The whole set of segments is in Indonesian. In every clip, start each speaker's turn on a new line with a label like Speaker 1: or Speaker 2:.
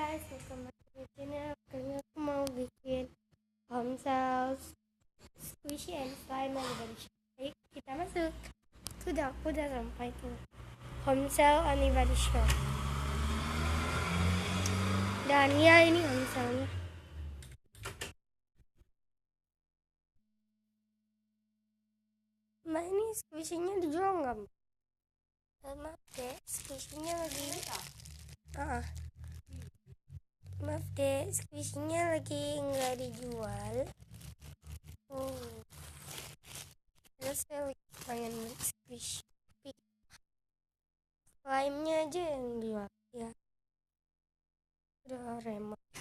Speaker 1: guys, welcome back to my channel. Kali ini aku mau bikin homesale squishy and slime body shop. Ayo kita masuk. Aku udah sampai tuh homesale body shop. Dan ya ini homesale-nya. Mbak, ini squishy-nya dijual nggak, Mbak? Maaf deh, squishy-nya lagi maaf deh, squishy-nya lagi nggak dijual. Terus saya lagi pengen beli squishy, tapi slime-nya aja yang dijual ya. Udah remote.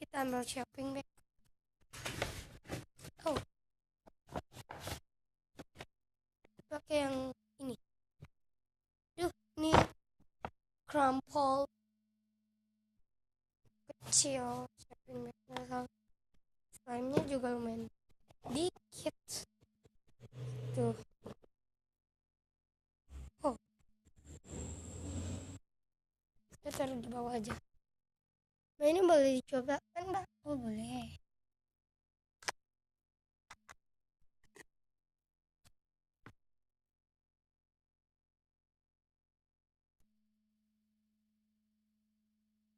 Speaker 1: Kita ambil shopping bag. Pakai yang ini. Ini crumple kecil shopping bag. Slime-nya juga lumayan dikit. Tuh. Kita taruh di bawah aja. Nah, ini boleh dicoba kan, Mbak? Oh, boleh.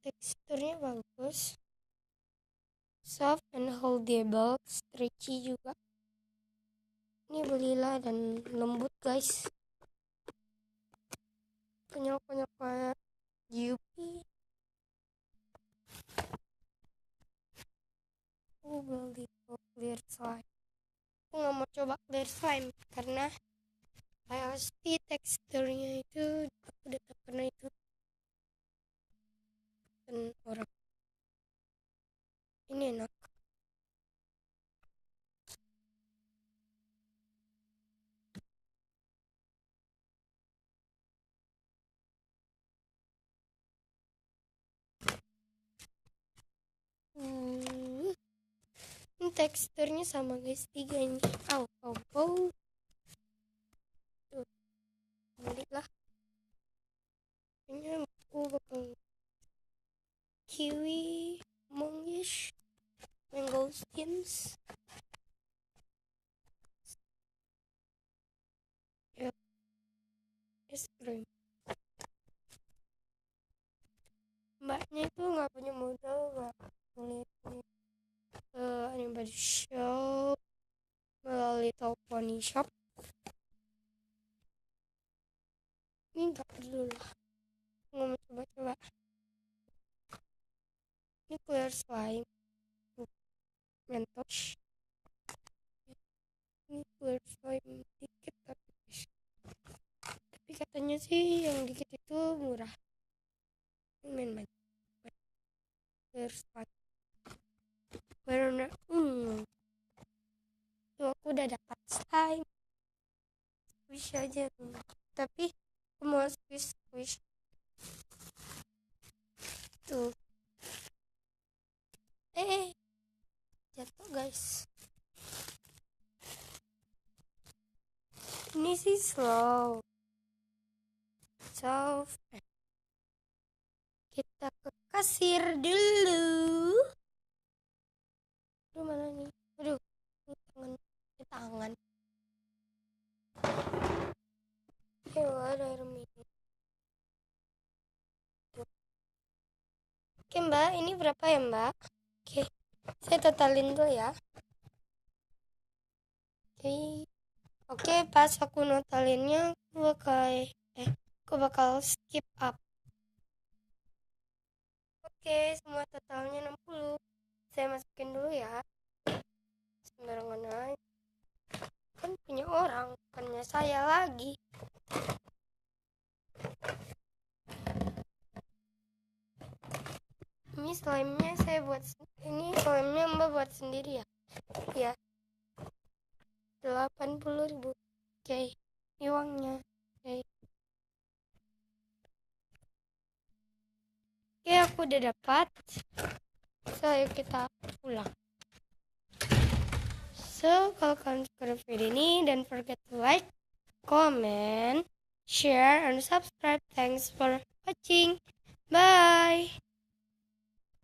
Speaker 1: Teksturnya bagus. Soft and holdable, stretchy juga. Ini belilah dan lembut, guys. Kenyal-kenyal kayak Yupi. Aku beli clear slime. Aku nggak mau coba clear slime karena pasti teksturnya itu aku udah pernah itu dan orang ini enak. Ini teksturnya sama, guys, 3 ini. Tuh, belilah. Ini aku bakal kiwi, mongish, mango skins. Ya, es krim. Mbaknya itu nggak punya modal, nggak boleh body shop melalui telepon shop. Ini nggak perlu lah, nggak mau coba-coba. Ini clear slime mentos. Ini clear slime dikit tapi katanya sih yang dikit itu murah. Ini main banyak clear slime warna tuh. Aku udah dapat slime squish aja, tapi aku mau squish tuh. Jatuh, guys. Ini sih slow. Kita ke kasir dulu. Aduh, mana nih? Aduh, ini tangan. Ada air minum. Oke, Mbak, ini berapa ya, Mbak? Oke, saya totalin dulu ya. Oke, pas aku notalinnya aku bakal skip up. Oke, semua totalnya 60. Saya masukin dulu ya. Sembarangan aja. Kan punya orang, bukannya saya lagi. Ini slime-nya saya buat. Ini slime-nya Mbak buat sendiri ya? Ya. 80.000. Oke, ini uangnya. Oke, aku udah dapat. So, ayo kita pulang. So, kalau kalian suka video ini, don't forget to like, comment, share, and subscribe. Thanks for watching. Bye.